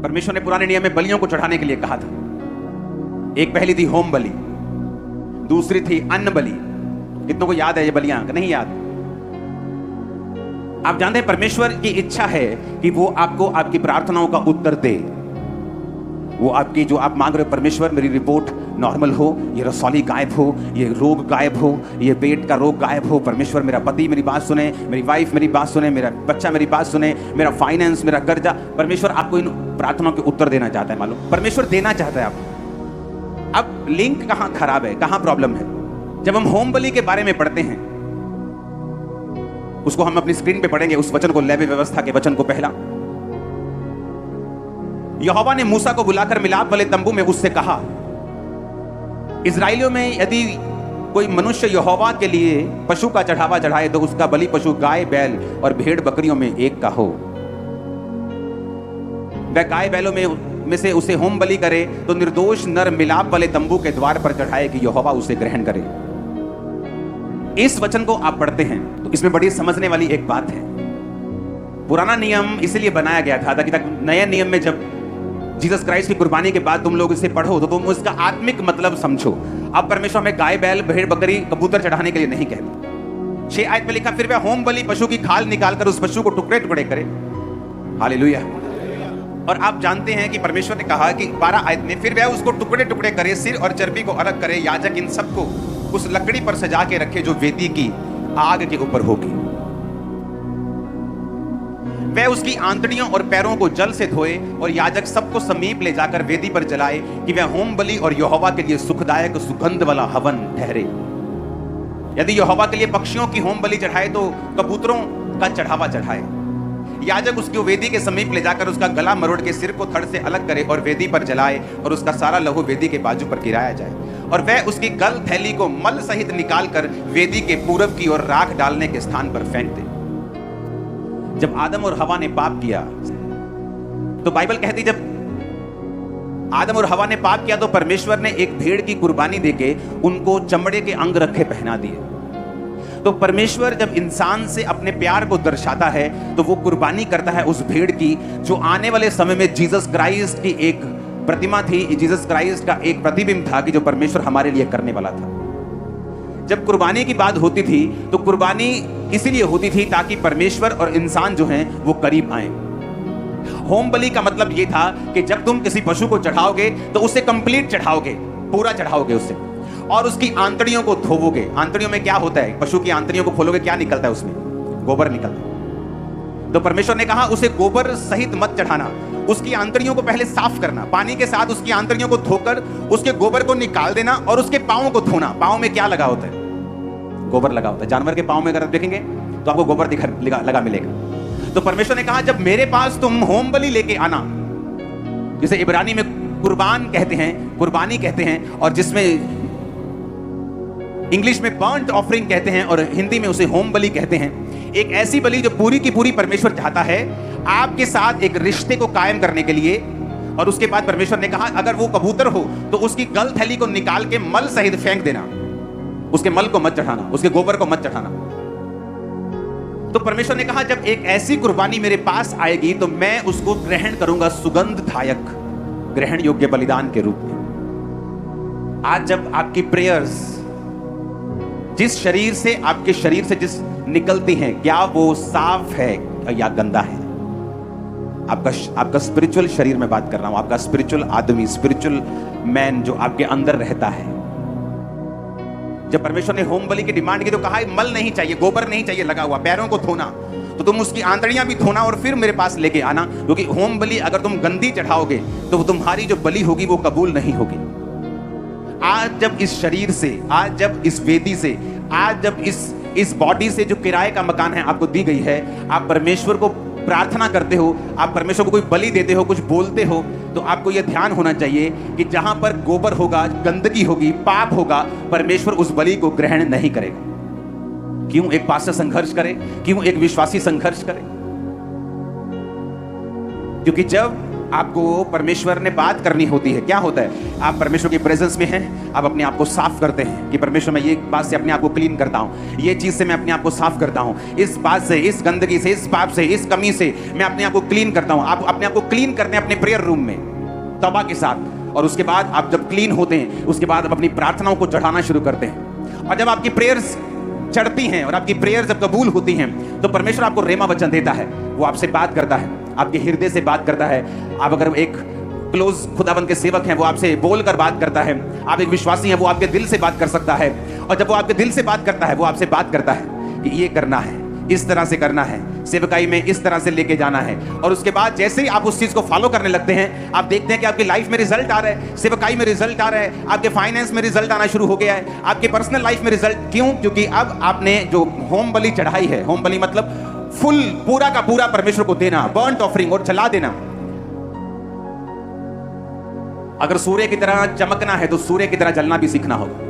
परमेश्वर ने पुराने नियम में बलियों को चढ़ाने के लिए कहा था। एक पहली थी होम बलि, दूसरी थी अन्न बलि। कितनों को याद है ये बलियां? नहीं याद? आप जानते हैं परमेश्वर की इच्छा है कि वो आपको आपकी प्रार्थनाओं का उत्तर दे। वो आपकी जो आप मांग रहे हो, परमेश्वर मेरी रिपोर्ट नॉर्मल हो, ये रसौली गायब हो, ये रोग गायब हो, ये पेट का रोग गायब हो, परमेश्वर मेरा पति मेरी बात सुने, मेरी वाइफ मेरी बात सुने, मेरा बच्चा मेरी बात सुने, मेरा फाइनेंस, मेरा कर्जा। परमेश्वर आपको इन प्रार्थनाओं के उत्तर देना चाहता है। मालूम, परमेश्वर देना चाहता है आपको। अब लिंक कहां खराब है, कहां प्रॉब्लम है? जब हम होम बलि के बारे में पढ़ते हैं, उसको हम अपनी स्क्रीन पे पढ़ेंगे, उस वचन को, लेवी व्यवस्था के वचन को। पहला, यहोवा ने मूसा को बुलाकर मिलाप वाले तंबू में उससे कहा, इजराइलियों में यदि कोई मनुष्य यहोवा के लिए पशु का चढ़ावा चढ़ाए तो उसका बलि पशु गाय बैल और भेड़ बकरियों में एक का हो। वह गाय बैलों में से उसे होम बलि करे तो निर्दोष नर मिलाप वाले तंबू के द्वार पर चढ़ाए कि यहोवा उसे ग्रहण करे। इस वचन को आप पढ़ते हैं तो इसमें बड़ी समझने वाली एक बात है। पुराना नियम इसलिए बनाया गया था ताकि नए नियम में जब जीसस क्राइस्ट की कुर्बानी के बाद तुम लोग इसे पढ़ो तो तुम उसका आत्मिक मतलब समझो। अब परमेश्वर में गाय बैल भेड़ बकरी कबूतर चढ़ाने के लिए नहीं कहते। 6 आयत में लिखा, फिर वह होम बलि पशु की खाल निकालकर उस पशु को टुकड़े टुकड़े करे। हालेलुया। और आप जानते हैं कि परमेश्वर ने कहा कि 12 आयत में, फिर वह उसको टुकड़े टुकड़े करे, सिर और चर्बी को अलग करे, याजक इन सबको उस लकड़ी पर सजा के रखे जो वेदी की आग के ऊपर होगी। वह उसकी आंतड़ियों और पैरों को जल से धोए और याजक सबको समीप ले जाकर वेदी पर जलाए कि वह होम बलि और यहोवा के लिए सुखदायक सुगंध वाला हवन ठहरे। यदि यहोवा के लिए पक्षियों की होम बलि चढ़ाए तो कबूतरों का चढ़ावा चढ़ाए। याजक उसको वेदी के समीप ले जाकर उसका गला मरोड़ के सिर को थड़ से अलग करे और वेदी पर जलाए और उसका सारा लहू वेदी के बाजू पर गिराया जाए। और वह उसकी गल थैली को मल सहित निकालकर वेदी के पूरब की ओर राख डालने के स्थान पर फेंक दे। जब आदम और हवा ने पाप किया तो बाइबल कहती, जब आदम और हवा ने पाप किया तो परमेश्वर ने एक भेड़ की कुर्बानी देके उनको चमड़े के अंग रखे पहना दिए। तो परमेश्वर जब इंसान से अपने प्यार को दर्शाता है तो वो कुर्बानी करता है उस भेड़ की, जो आने वाले समय में जीसस क्राइस्ट की एक प्रतिमा थी, जीसस क्राइस्ट का एक प्रतिबिंब था कि जो परमेश्वर हमारे लिए करने वाला था। जब कुर्बानी की बात होती थी तो कुर्बानी इसीलिए होती थी ताकि परमेश्वर और इंसान जो हैं वो करीब आए। होम बलि का मतलब ये था कि जब तुम किसी पशु को चढ़ाओगे तो उसे कंप्लीट चढ़ाओगे, पूरा चढ़ाओगे उसे, और उसकी आंतड़ियों को धोवोगे। आंतड़ियों में क्या होता है? पशु की आंतड़ियों को खोलोगे, क्या निकलता है उसमें? गोबर निकलता है। तो परमेश्वर ने कहा उसे गोबर सहित मत चढ़ाना, उसकी आंतड़ियों को पहले साफ करना, पानी के साथ उसकी आंतड़ियों को धोकर उसके गोबर को निकाल देना और उसके पांवों को धोना। पांव में क्या लगा होता है? गोबर लगा होता है। जानवर के पांव में अगर देखेंगे तो आपको गोबर लगा मिलेगा। तो परमेश्वर ने कहा जब मेरे पास तुम होम बलि लेके आना, जिसे इब्रानी में कुर्बान कहते हैं, कुर्बानी कहते हैं, और जिसमें इंग्लिश में बर्न्ट ऑफरिंग कहते हैं और हिंदी में उसे होम बलि कहते हैं। एक ऐसी बलि जो पूरी की पूरी परमेश्वर चाहता है आपके साथ एक रिश्ते को कायम करने के लिए। और उसके बाद परमेश्वर ने कहा अगर वो कबूतर हो तो उसकी गल थैली को निकाल के मल सहित फेंक देना, उसके मल को मत चढ़ाना, उसके गोबर को मत चढ़ाना। तो परमेश्वर ने कहा जब एक ऐसी कुर्बानी मेरे पास आएगी तो मैं उसको ग्रहण करूंगा सुगंधदायक ग्रहण योग्य बलिदान के रूप में। आज जब आपकी प्रेयर्स जिस शरीर से, आपके शरीर से जिस निकलती हैं, क्या वो साफ है या गंदा है? आपका स्पिरिचुअल शरीर में बात कर रहा हूं, आपका स्पिरिचुअल आदमी, स्पिरिचुअल मैन जो आपके अंदर रहता है। जब परमेश्वर ने होम बलि की डिमांड की तो कहा मल नहीं चाहिए, गोबर नहीं चाहिए लगा हुआ, पैरों को धोना, तो तुम उसकी आंतड़ियां भी धोना और फिर मेरे पास लेके आना, क्योंकि होम बलि अगर तुम गंदी चढ़ाओगे तो तुम्हारी जो बलि होगी वो कबूल नहीं होगी। आज जब इस शरीर से, आज जब इस वेदी से, आज जब इस बॉडी से जो किराए का मकान है आपको दी गई है, आप परमेश्वर को प्रार्थना करते हो, आप परमेश्वर को कोई बलि देते हो, कुछ बोलते हो, तो आपको यह ध्यान होना चाहिए कि जहां पर गोबर होगा, गंदगी होगी, पाप होगा, परमेश्वर उस बलि को ग्रहण नहीं करेगा। क्यों एक पास्टर संघर्ष करे? क्यों एक विश्वासी संघर्ष करे? क्योंकि जब आपको परमेश्वर ने बात करनी होती है। क्या होता है, आप परमेश्वर की प्रेजेंस में हैं, आप अपने आप को साफ करते हैं कि परमेश्वर मैं ये बात से अपने आप को क्लीन करता हूँ, ये चीज से मैं अपने आप को साफ करता हूँ, इस बात से, इस गंदगी से, इस पाप से, इस कमी से मैं अपने आप को क्लीन करता हूँ। आप अपने आप को क्लीन करते हैं अपने प्रेयर रूम में तौबा के साथ, और उसके बाद आप जब क्लीन होते हैं उसके बाद आप अपनी प्रार्थनाओं को चढ़ाना शुरू करते हैं। और जब आपकी प्रेयर्स चढ़ती हैं और आपकी प्रेयर जब कबूल होती हैं तो परमेश्वर आपको रेमा वचन देता है, वो आपसे बात करता है, आपके हृदय से बात करता है। आप अगर एक क्लोज खुदाबंद के सेवक हैं, वो आपसे बोलकर बात करता है। आप एक विश्वासी हैं, वो आपके दिल से बात कर सकता है। और जब वो आपके दिल से बात करता है, वो आपसे बात करता है कि ये करना है, इस तरह से करना है, सेवकाई में इस तरह से लेके जाना है। और उसके बाद जैसे ही आप उस चीज को फॉलो करने लगते हैं, आप देखते हैं कि आपकी लाइफ में रिजल्ट आ रहा है, सेवकाई में रिजल्ट आ रहा है, आपके फाइनेंस में रिजल्ट आना शुरू हो गया है, आपके पर्सनल लाइफ में रिजल्ट। क्यों? क्योंकि अब आपने जो होम बलि चढ़ाई है, होम बलि मतलब फुल पूरा का पूरा परमेश्वर को देना, बर्न्ट ऑफरिंग और जला देना। अगर सूर्य की तरह चमकना है तो सूर्य की तरह जलना भी सीखना होगा।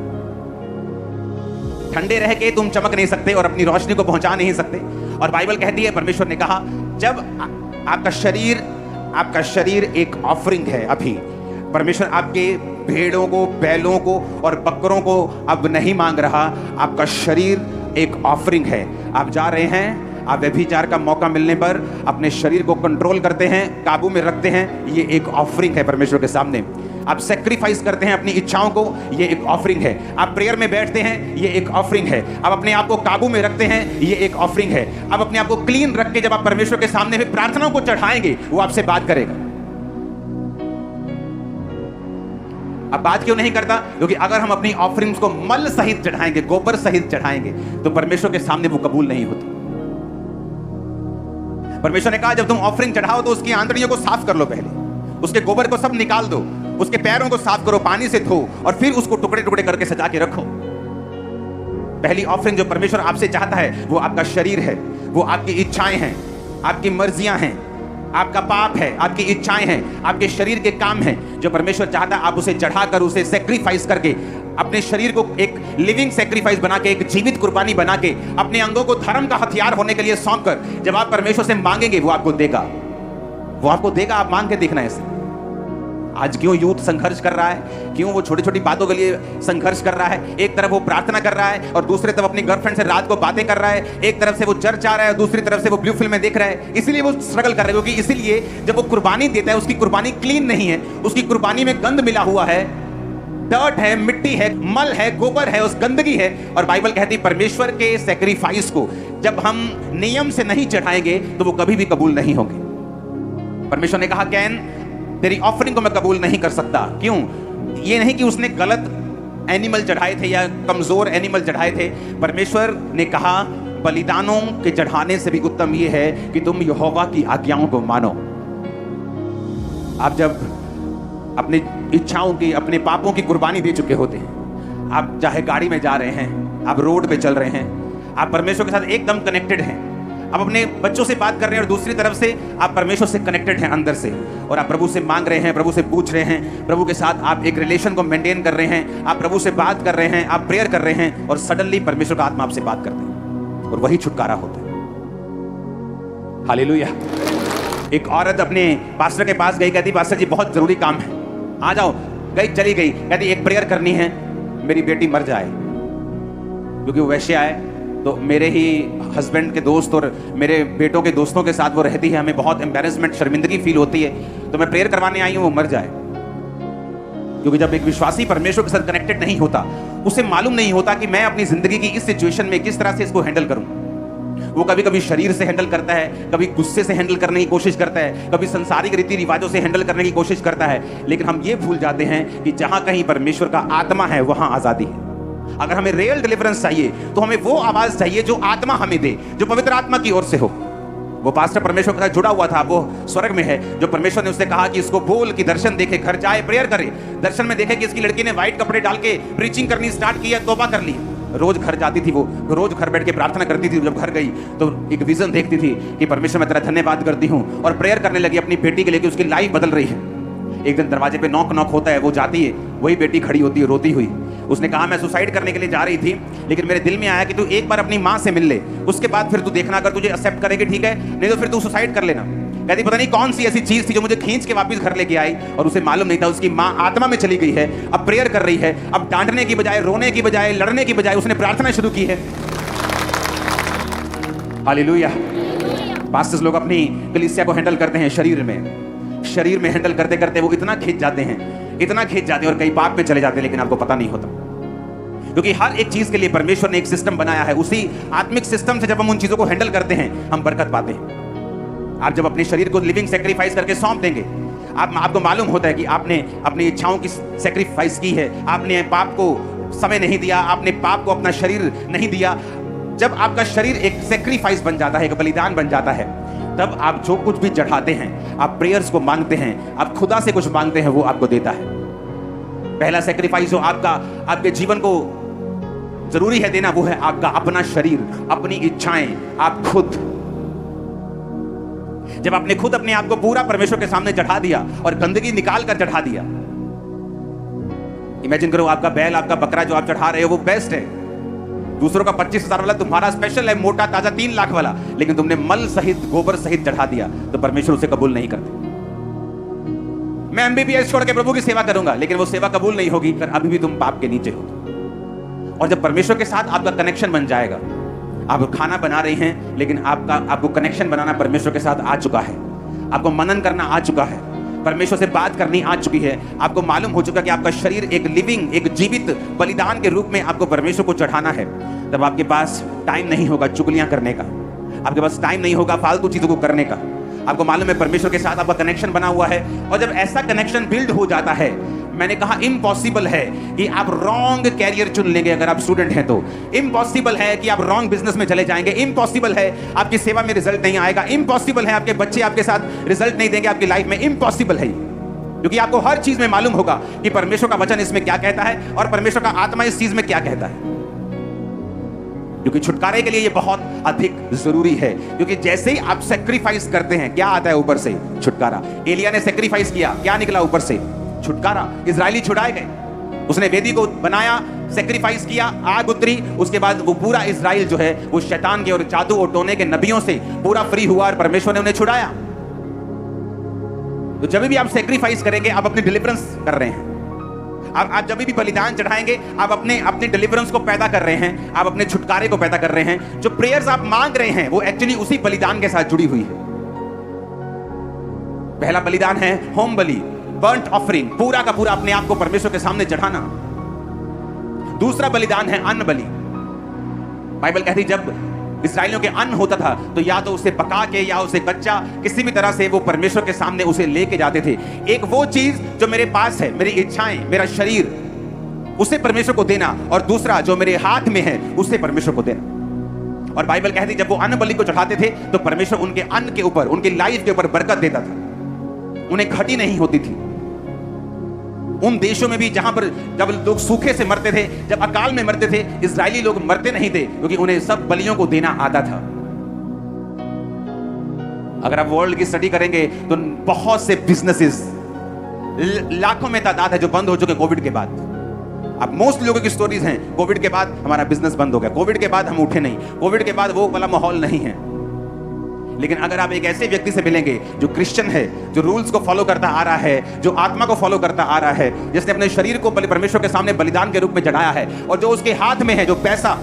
ठंडे रह के तुम चमक नहीं सकते और अपनी रोशनी को पहुंचा नहीं सकते। और बाइबल कहती है, परमेश्वर ने कहा, जब आपका शरीर एक ऑफरिंग है, अभी परमेश्वर आपके भेड़ों को, बैलों को और बकरों को अब नहीं मांग रहा, आपका शरीर एक ऑफरिंग है। आप जा रहे हैं, आप व्यभिचार का मौका मिलने पर अपने शरीर को कंट्रोल करते हैं, काबू में रखते हैं, ये एक ऑफरिंग है परमेश्वर के सामने। आप सैक्रिफाइस करते हैं अपनी इच्छाओं को, ये एक ऑफरिंग है। आप प्रेयर में बैठते हैं, ये एक ऑफरिंग है। आप अपने आप को काबू में रखते हैं, ये एक ऑफरिंग है। आप अपने आप को क्लीन रख के जब आप परमेश्वर के सामने फिर प्रार्थनाओं को चढ़ाएंगे, वो आपसे बात करेगा। अब बात क्यों नहीं करता? क्योंकि अगर हम अपनी ऑफरिंग्स को मल सहित चढ़ाएंगे, गोबर सहित चढ़ाएंगे, तो परमेश्वर के सामने वो कबूल नहीं होती। परमेश्वर ने कहा, जब तुम ऑफरिंग चढ़ाओ तो उसकी आंतड़ियों को साफ कर लो, पहले उसके गोबर को सब निकाल दो, उसके पैरों को साफ करो, पानी से धो, और फिर उसको टुकड़े टुकड़े करके सजा के रखो। पहली ऑफरिंग जो परमेश्वर आपसे चाहता है वो आपका शरीर है, वो आपकी इच्छाएं हैं, आपकी मर्जियां हैं, आपका पाप है, आपकी इच्छाएं हैं, आपके शरीर के काम हैं, जो परमेश्वर चाहता है आप उसे चढ़ाकर, उसे सैक्रिफाइस करके, अपने शरीर को एक लिविंग सैक्रिफाइस बना के, एक जीवित कुर्बानी बना के, अपने अंगों को धर्म का हथियार होने के लिए सौंप कर जब आप परमेश्वर से मांगेंगे, वो आपको देगा, वो आपको देगा। आप मांग के देखना। ऐसे आज क्यों यूथ संघर्ष कर रहा है? क्यों वो छोटी छोटी बातों के लिए संघर्ष कर रहा है? एक तरफ वो प्रार्थना कर रहा है और दूसरी तरफ अपनी गर्लफ्रेंड से रात को बातें कर रहा है। एक तरफ से वो चर्च आ रहा है और दूसरी तरफ से वो ब्लू फिल्में देख रहा है। इसीलिए वो स्ट्रगल कर रहा है, क्योंकि इसीलिए जब वो कुर्बानी देता है, उसकी कुर्बानी क्लीन नहीं है, उसकी कुर्बानी में गंद मिला हुआ है, डर्ट है, मिट्टी है, मल है, गोबर है, उस गंदगी है। और बाइबल कहती है परमेश्वर के सैक्रिफाइस को जब हम नियम से नहीं चढ़ाएंगे तो वो कभी भी कबूल नहीं होंगे। परमेश्वर ने कहा, कैन तेरी ऑफरिंग को मैं कबूल नहीं कर सकता। क्यों? ये नहीं कि उसने गलत एनिमल चढ़ाए थे या कमजोर एनिमल चढ़ाए थे। परमेश्वर ने कहा, बलिदानों के चढ़ाने से भी उत्तम ये है कि तुम यहोवा की आज्ञाओं को मानो। आप जब अपनी इच्छाओं की, अपने पापों की कुर्बानी दे चुके होते हैं, आप चाहे गाड़ी में जा रहे हैं, आप रोड पे चल रहे हैं, आप परमेश्वर के साथ एकदम कनेक्टेड हैं, आप अपने बच्चों से बात कर रहे हैं और दूसरी तरफ से आप परमेश्वर से कनेक्टेड हैं अंदर से, और आप प्रभु से मांग रहे हैं, प्रभु से पूछ रहे हैं, प्रभु के साथ आप एक रिलेशन को मेंटेन कर रहे हैं, आप प्रभु से बात कर रहे हैं, आप प्रेयर कर रहे हैं, और सडनली परमेश्वर का आत्मा आपसे बात करते हैं और वही छुटकारा होता है। हालेलुया। एक औरत अपने पास्टर के पास गई, कहती, पास्टर जी बहुत जरूरी काम है, आ जाओ। गई, चली गई, कहती एक प्रेयर करनी है, मेरी बेटी मर जाए, क्योंकि वो वैश्या है। तो मेरे ही हस्बैंड के दोस्त और मेरे बेटों के दोस्तों के साथ वो रहती है, हमें बहुत एम्बैरेसमेंट, शर्मिंदगी फील होती है, तो मैं प्रेयर करवाने आई हूँ वो मर जाए। क्योंकि जब एक विश्वासी परमेश्वर के साथ कनेक्टेड नहीं होता, उसे मालूम नहीं होता कि मैं अपनी जिंदगी की इस सिचुएशन में किस तरह से इसको हैंडल करूं। वो कभी कभी शरीर से हैंडल करता है, कभी गुस्से से हैंडल करने की कोशिश करता है, कभी संसारिक रीति रिवाजों से हैंडल करने की कोशिश करता है। लेकिन हम ये भूल जाते हैं कि जहां कहीं परमेश्वर का आत्मा है वहां आजादी है। अगर हमें रियल डिलीवरेंस चाहिए तो हमें वो आवाज चाहिए जो आत्मा हमें दे, जो पवित्र आत्मा की ओर से हो। वो पास्टर परमेश्वर के साथ जुड़ा हुआ था, वो स्वर्ग में है, जो परमेश्वर ने उससे कहा कि इसको बोल कि दर्शन देखे, घर जाए प्रेयर करे, दर्शन में देखे कि इसकी लड़की ने व्हाइट कपड़े डाल के प्रीचिंग करनी स्टार्ट की है, तौबा कर ली। रोज घर जाती थी, वो रोज घर बैठ के प्रार्थना करती थी। जब घर गई तो एक विजन देखती थी कि परमेश्वर मैं तेरा धन्यवाद करती हूँ, और प्रेयर करने लगी अपनी बेटी के लिए कि उसकी लाइफ बदल रही है। एक दिन दरवाजे पे नॉक नॉक होता है, वो जाती है, वही बेटी खड़ी होती है रोती हुई। उसने कहा मैं सुसाइड करने के लिए जा रही थी, लेकिन मेरे दिल में आया कि तू एक बार अपनी माँ से मिल ले, उसके बाद फिर तू देखना, अगर तुझे एक्सेप्ट करेगी ठीक है, नहीं तो फिर तू सुसाइड कर लेना। कहती पता नहीं कौन सी ऐसी चीज थी जो मुझे खींच के वापस घर लेके आई, और उसे मालूम नहीं था उसकी माँ आत्मा में चली गई है, अब प्रेयर कर रही है, अब डांटने की बजाय, रोने की बजाय, लड़ने की बजाय उसने प्रार्थना शुरू की है। हालेलुया। पास्टर्स लोग अपनी कलीसिया को हैंडल करते हैं शरीर में हैंडल करते करते वो इतना खींच जाते हैं और कई पाप पे चले जाते हैं, लेकिन आपको पता नहीं होता, क्योंकि हर एक चीज के लिए परमेश्वर ने एक सिस्टम बनाया है। उसी आत्मिक सिस्टम से जब हम उन चीजों को हैंडल करते हैं, हम बरकत पाते हैं। आप जब अपने शरीर को लिविंग सैक्रिफाइस करके सौंप देंगे, आपको मालूम होता है कि आपने अपनी इच्छाओं की सैक्रिफाइस की है, आपने पाप को समय नहीं दिया, आपने पाप को अपना शरीर नहीं दिया। जब आपका शरीर एक सैक्रिफाइस बन जाता है, एक बलिदान बन जाता है, तब आप जो कुछ भी चढ़ाते हैं, आप प्रेयर्स को मांगते हैं, आप खुदा से कुछ मांगते हैं, वो आपको देता है। पहला सैक्रिफाइस जो आपके जीवन को जरूरी है देना, वो है आपका अपना शरीर, अपनी इच्छाएं। आप खुद, जब आपने खुद अपने आप को पूरा परमेश्वर के सामने चढ़ा दिया और गंदगी निकाल कर चढ़ा दिया। इमेजिन करो, आपका बैल, आपका बकरा जो आप चढ़ा रहे हो वो बेस्ट है, दूसरों का 25,000 वाला तुम्हारा स्पेशल है, मोटा ताजा 3 लाख वाला, लेकिन तुमने मल सहित, गोबर सहित चढ़ा दिया, तो परमेश्वर उसे कबूल नहीं करते। मैं MBBS छोड़ के प्रभु की सेवा करूंगा, लेकिन वो सेवा कबूल नहीं होगी, पर अभी भी तुम पाप के नीचे हो। और जब परमेश्वर के साथ आपका कनेक्शन बन जाएगा, आप खाना बना रहे हैं, लेकिन आपको कनेक्शन बनाना परमेश्वर के साथ आ चुका है, आपको मनन करना आ चुका है, परमेश्वर से बात करनी आ चुकी है, आपको मालूम हो चुका कि आपका शरीर एक लिविंग, एक जीवित बलिदान के रूप में आपको परमेश्वर को चढ़ाना है, तब आपके पास टाइम नहीं होगा चुगलियां करने का, आपके पास टाइम नहीं होगा फालतू चीजों को करने का। आपको मालूम है परमेश्वर के साथ आपका कनेक्शन बना हुआ है, और जब ऐसा कनेक्शन बिल्ड हो जाता है, मैंने कहा इम्पॉसिबल है कि आप रॉन्ग कैरियर चुन लेंगे। अगर आप स्टूडेंट हैं तो इम्पॉसिबल है कि आप रॉन्ग बिजनेस में चले जाएंगे, इम्पॉसिबल है आपकी सेवा में रिजल्ट नहीं आएगा, इम्पॉसिबल है आपके बच्चे आपके साथ रिजल्ट नहीं देंगे आपकी लाइफ में, इम्पॉसिबल है, क्योंकि आपको हर चीज में मालूम होगा कि परमेश्वर का वचन इसमें क्या कहता है और परमेश्वर का आत्मा इस चीज में क्या कहता है। क्योंकि छुटकारे के लिए ये बहुत अधिक जरूरी है, क्योंकि जैसे ही आप सैक्रिफाइस करते हैं, क्या आता है ऊपर से? छुटकारा। एलिया ने सैक्रिफाइस किया, क्या निकला ऊपर से? छुटकारा। इजरायली छुड़ाए गए, उसने वेदी को बनाया, सैक्रिफाइस किया, आग उतरी, उसके बाद वो पूरा इजराइल जो है वो शैतान के और जादू और टोने के नबियों से पूरा फ्री हुआ और परमेश्वर ने उन्हें छुड़ाया। तो जब भी आप सैक्रिफाइस करेंगे, आप अपनी डिलीवरेंस कर रहे हैं। आप जब भी बलिदान चढ़ाएंगे, आप अपने डिलीवरेंस को पैदा कर रहे हैं, आप अपने छुटकारे को पैदा कर रहे हैं। जो प्रेयर्स आप मांग रहे हैं वो एक्चुअली उसी बलिदान के साथ जुड़ी हुई है। पहला बलिदान है होम बलि, बर्न्ट ऑफरिंग, पूरा का पूरा अपने आप को परमेश्वर के सामने चढ़ाना। दूसरा बलिदान है अन्न बलि। बाइबल कहती जब इस्राएलियों के अन्न होता था तो या तो उसे पका के या उसे कच्चा, किसी भी तरह से वो परमेश्वर के सामने उसे लेके जाते थे। एक वो चीज जो मेरे पास है, मेरी इच्छाएं, मेरा शरीर, उसे परमेश्वर को देना, और दूसरा जो मेरे हाथ में है उसे परमेश्वर को देना। और बाइबल कहती जब वो अन्न बलि को चढ़ाते थे तो परमेश्वर उनके अन्न के ऊपर, उनकी लाइफ के ऊपर बरकत देता था, उन्हें घटी नहीं होती थी। उन देशों में भी जहां पर जब लोग सूखे से मरते थे, जब अकाल में मरते थे, इजरायली लोग मरते नहीं थे, क्योंकि उन्हें सब बलियों को देना आता था। अगर आप वर्ल्ड की स्टडी करेंगे तो बहुत से बिजनेसेस, लाखों में तादाद है जो बंद हो चुके कोविड के बाद। अब मोस्ट लोगों की स्टोरीज हैं, कोविड के बाद हमारा बिजनेस बंद हो गया, कोविड के बाद हम उठे नहीं, कोविड के बाद वो वाला माहौल नहीं है। लेकिन अगर आप एक ऐसे व्यक्ति से मिलेंगे जो क्रिश्चियन है, जो रूल्स को फॉलो करता आ रहा है, जो आत्मा को फॉलो करता आ रहा है, जिसने अपने शरीर को परमेश्वर के सामने बलिदान के रूप में चढ़ाया है, और जो उसके हाथ में है जो पैसा,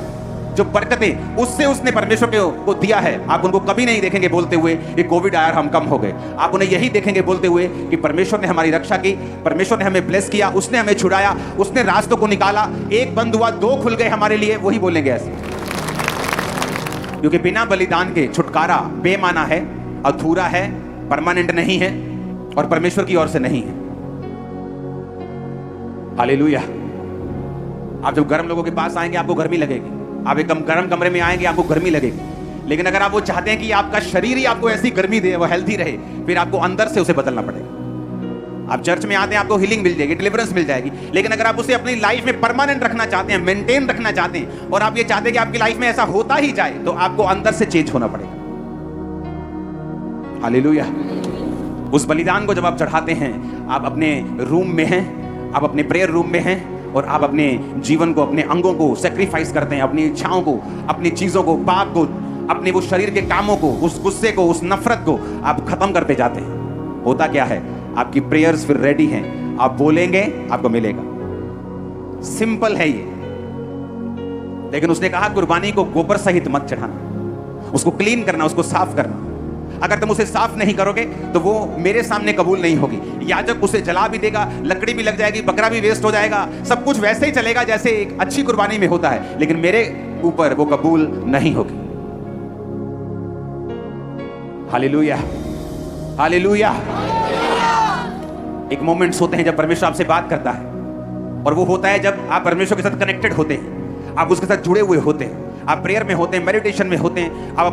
जो बरकतें उससे उसने परमेश्वर को दिया है, आप उनको कभी नहीं देखेंगे बोलते हुए कि कोविड आया हम कम हो गए। आप उन्हें यही देखेंगे बोलते हुए कि परमेश्वर ने हमारी रक्षा की, परमेश्वर ने हमें ब्लेस किया, उसने हमें छुड़ाया, उसने रास्तों को निकाला, एक बंद हुआ 2 खुल गए हमारे लिए। वही बोलेंगे ऐसे, क्योंकि बिना बलिदान के छुटकारा बेमाना है, अधूरा है, परमानेंट नहीं है और परमेश्वर की ओर से नहीं है। हालेलुया। आप जब गर्म लोगों के पास आएंगे आपको गर्मी लगेगी, आप एक गर्म कमरे में आएंगे आपको गर्मी लगेगी। लेकिन अगर आप वो चाहते हैं कि आपका शरीर ही आपको ऐसी गर्मी दे, वो हेल्थी रहे, फिर आपको अंदर से उसे बदलना पड़ेगा। आप चर्च में आते हैं आपको हीलिंग मिल जाएगी, डिलीवरेंस मिल जाएगी, लेकिन अगर आप उसे अपनी लाइफ में परमानेंट रखना चाहते हैं, मेंटेन रखना चाहते हैं, और आप ये चाहते हैं कि आपकी लाइफ में ऐसा होता ही जाए, तो आपको अंदर से चेंज होना पड़ेगा। हालेलुया। उस बलिदान को जब आप चढ़ाते हैं, आप अपने रूम में हैं, आप अपने प्रेयर रूम में हैं, और आप अपने जीवन को, अपने अंगों को सैक्रिफाइस करते हैं, अपनी इच्छाओं को, अपनी चीजों को, पाप को, अपने वो शरीर के कामों को, उस गुस्से को, उस नफरत को आप खत्म करते जाते हैं। होता क्या है, आपकी प्रेयर्स फिर रेडी हैं, आप बोलेंगे आपको मिलेगा। सिंपल है ये। लेकिन उसने कहा कुर्बानी को गोबर सहित मत चढ़ाना, उसको क्लीन करना, उसको साफ करना। अगर तुम उसे साफ नहीं करोगे तो वो मेरे सामने कबूल नहीं होगी। याजक उसे जला भी देगा, लकड़ी भी लग जाएगी, बकरा भी वेस्ट हो जाएगा, सब कुछ वैसे ही चलेगा जैसे एक अच्छी कुर्बानी में होता है, लेकिन मेरे ऊपर वो कबूल नहीं होगी। Hallelujah, hallelujah. एक मोमेंट्स होते हैं जब परमेश्वर आपसे बात करता है, और वो होता है जब आप परमेश्वर के साथ कनेक्टेड होते हैं, आप उसके साथ जुड़े हुए होते हैं, आप प्रेयर में होते हैं, मेडिटेशन में होते हैं, आप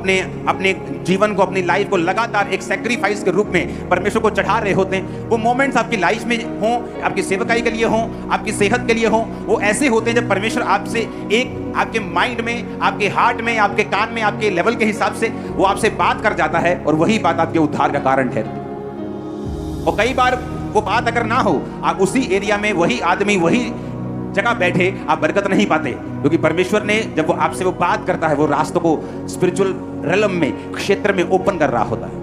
अपने जीवन को, अपनी लाइफ को लगातार एक सैक्रिफाइस के रूप में परमेश्वर को चढ़ा रहे होते हैं। वो मोमेंट्स आपकी लाइफ में हों, आपकी सेवकाई के लिए हों, आपकी सेहत के लिए हों, वो ऐसे होते हैं जब परमेश्वर आपसे एक आपके माइंड में, आपके हार्ट में, आपके कान में, आपके लेवल के हिसाब से वो आपसे बात कर जाता है, और वही बात आपके उद्धार का कारण ठहरती। और कई बार वो बात अगर ना हो, आप उसी एरिया में, वही आदमी वही जगह बैठे, आप बरकत नहीं पाते, क्योंकि परमेश्वर ने जब वो आपसे वो बात करता है, वो रास्तों को स्पिरिचुअल रेलम में, क्षेत्र में ओपन कर रहा होता है।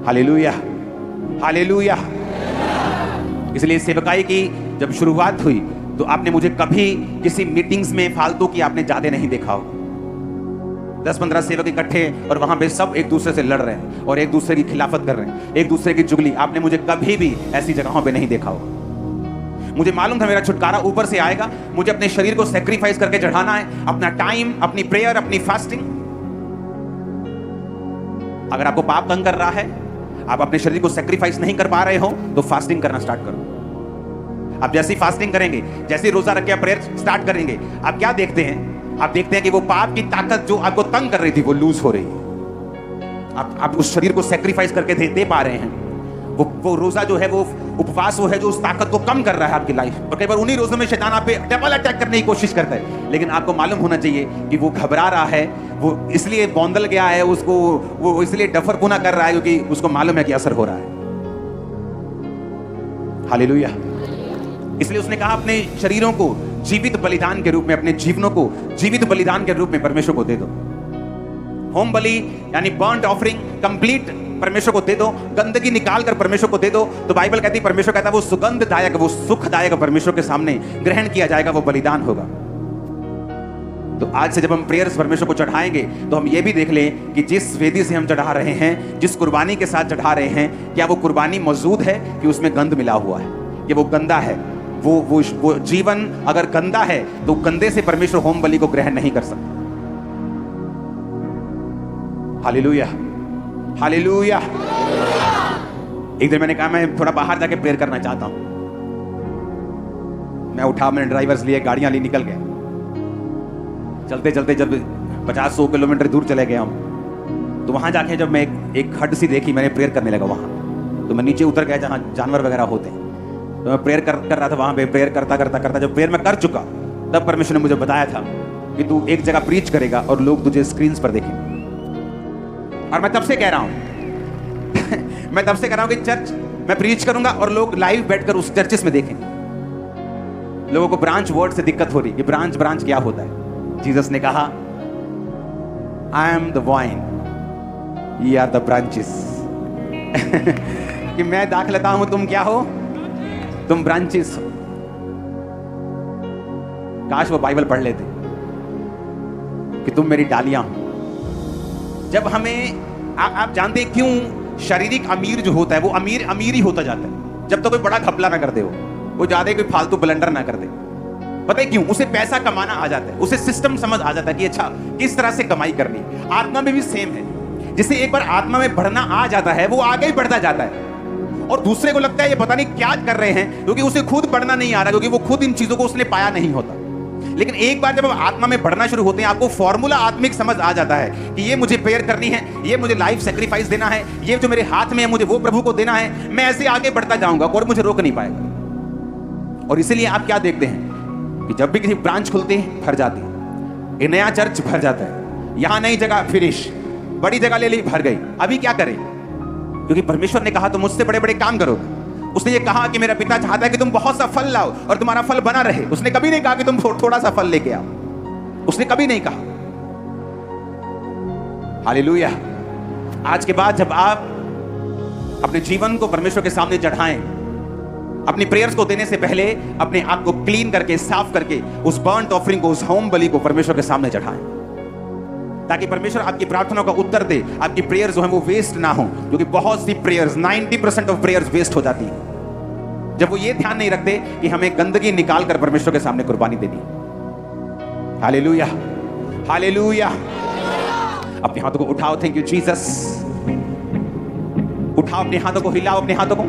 Hallelujah, hallelujah. इसलिए सेवकाई की जब शुरुआत हुई तो आपने मुझे कभी किसी मीटिंग्स में फालतू की आपने ज्यादा नहीं देखा हो। 10-15 सेवक इकट्ठे और वहां पे सब एक दूसरे से लड़ रहे हैं और एक दूसरे की खिलाफत कर रहे हैं, एक दूसरे की चुगली, आपने मुझे कभी भी ऐसी जगहों पे नहीं देखा हो। मुझे मालूम था मेरा छुटकारा ऊपर से आएगा, मुझे अपने शरीर को सैक्रिफाइस करके चढ़ाना है, अपना टाइम, अपनी प्रेयर, अपनी फास्टिंग। अगर आपको पाप तंग कर रहा है, आप अपने शरीर को सैक्रिफाइस नहीं कर पा रहे हो, तो फास्टिंग करना स्टार्ट करो। आप जैसी फास्टिंग करेंगे, जैसे रोजा रख के प्रेयर स्टार्ट करेंगे, आप क्या देखते हैं? आप देखते हैं कि वो पाप की ताकत जो आपको तंग कर रही थी वो लूज हो रही है। आप उस शरीर को सैक्रिफाइस करके दे पा रहे हैं। वो रोजा जो है, वो उपवास वो है जो उस ताकत को कम कर रहा है आपकी लाइफ। और कई बार उन्हीं रोजों में शैतान आप पे डबल अटैक करने की कोशिश करता है, लेकिन आपको मालूम होना चाहिए कि वो घबरा रहा है, वो इसलिए बौंदल गया है, उसको वो इसलिए डफरपुना कर रहा है क्योंकि उसको मालूम है कि असर हो रहा है। हालेलुया। इसलिए उसने कहा अपने शरीरों को जीवित बलिदान के रूप में, अपने जीवनों को जीवित बलिदान के रूप में परमेश्वर को दे दो। होम बलि यानी बर्न्ट ऑफरिंग कंप्लीट परमेश्वर को दे दो, गंदगी निकाल कर परमेश्वर को दे दो। तो बाइबल कहती है, परमेश्वर कहता है वो सुगंधदायक, वो सुखदायक परमेश्वर के सामने ग्रहण किया जाएगा, वो बलिदान होगा। तो आज से जब हम प्रेयर्स परमेश्वर को चढ़ाएंगे तो हम ये भी देख लें कि जिस वेदी से हम चढ़ा रहे हैं, जिस कुर्बानी के साथ चढ़ा रहे हैं, क्या वो कुर्बानी मौजूद है कि उसमें गंध मिला हुआ है, कि वो गंदा है। वो जीवन अगर गंदा है तो गंदे से परमेश्वर होम बलि को ग्रहण नहीं कर सकता। Hallelujah, hallelujah. एक दिन मैंने कहा मैं थोड़ा बाहर जाके प्रेयर करना चाहता हूं। मैं उठा, मैंने ड्राइवर्स लिए, गाड़ियां ली, निकल गए। चलते चलते जब 50-100 किलोमीटर दूर चले गए हम, तो वहां जाके जब मैं एक हट सी देखी, मैंने प्रेयर करने लगा वहां। तो मैं नीचे उतर गया जहां जानवर वगैरह होते हैं, तो मैं प्रेयर कर रहा था वहां पे। प्रेयर करता करता करता जब प्रेयर मैं कर चुका, तब परमेश्वर ने मुझे बताया था कि तू एक जगह प्रीच करेगा और लोग तुझे स्क्रीन पर देखेंगे। और मैं तब से कह रहा हूं मैं तब से कह रहा हूं कि चर्च मैं प्रीच करूंगा और लोग लाइव बैठकर उस चर्चेस में देखेंगे। लोगों को ब्रांच वर्ड से दिक्कत हो रही है, ब्रांच क्या होता है। जीसस ने कहा आई एम द वाइन, ये आर द ब्रांचेस कि मैं दाख लेता हूं, तुम क्या हो? तुम ब्रांचेस हो। काश वो बाइबल पढ़ लेते कि तुम मेरी डालियां हो। जब हमें आप जानते हैं क्यों शारीरिक अमीर जो होता है वो अमीर ही होता जाता है, जब तक कोई बड़ा घपला ना कर दे, वो ज्यादा कोई फालतू ब्लंडर ना कर दे। पता है क्यों? उसे पैसा कमाना आ जाता है, उसे सिस्टम समझ आ जाता है कि अच्छा किस तरह से कमाई करनी। आत्मा में भी सेम है। जिसे एक बार आत्मा में बढ़ना आ जाता है, वो आगे ही बढ़ता जाता है, और दूसरे को लगता है ये पता नहीं क्या कर रहे हैं, क्योंकि उसे खुद बढ़ना नहीं आ रहा, क्योंकि वो खुद इन चीजों को उसने पाया नहीं होता। लेकिन एक बार जब आप आत्मा में बढ़ना शुरू होते हैं, आपको फॉर्मूला आत्मिक समझ आ जाता है कि ये मुझे प्रेयर करनी है, ये मुझे लाइफ सैक्रिफाइस देना है, ये जो मेरे हाथ में है मुझे वो प्रभु को देना है। मैं ऐसे आगे बढ़ता जाऊंगा, और मुझे रोक नहीं पाएगा। और इसीलिए आप क्या देखते हैं कि जब भी किसी ब्रांच खुलती है, भर जाती है। एक नया चर्च भर जाता है, यहां नई जगह फिनिश, बड़ी जगह ले ली, भर गई। अभी क्या करें? क्योंकि परमेश्वर ने कहा तुम मुझसे बड़े बड़े काम करोगे। उसने ये कहा कि मेरा पिता चाहता है कि तुम बहुत सा फल लाओ और तुम्हारा फल बना रहे। उसने कभी नहीं कहा कि तुम थोड़ा सा फल लेके आओ, उसने कभी नहीं कहा। हालेलुया। आज के बाद जब आप अपने जीवन को परमेश्वर के सामने चढ़ाएं, अपनी प्रेयर्स को देने से पहले अपने आप को क्लीन करके, साफ करके, उस बर्न्ट ऑफरिंग को, उस होम बलि को परमेश्वर के सामने चढ़ाएं, ताकि परमेश्वर आपकी प्रार्थनाओं का उत्तर दे, आपकी प्रेयर्स जो है वो वेस्ट ना हो। क्योंकि बहुत सी प्रेयर्स, 90% ऑफ प्रेयर्स वेस्ट हो जाती है जब वो ये ध्यान नहीं रखते कि हमें गंदगी निकाल कर परमेश्वर के सामने कुर्बानी देनी। Hallelujah, hallelujah. अपने हाथों को उठाओ, थैंक यू जीसस। उठाओ अपने हाथों को, हिलाओ अपने हाथों को।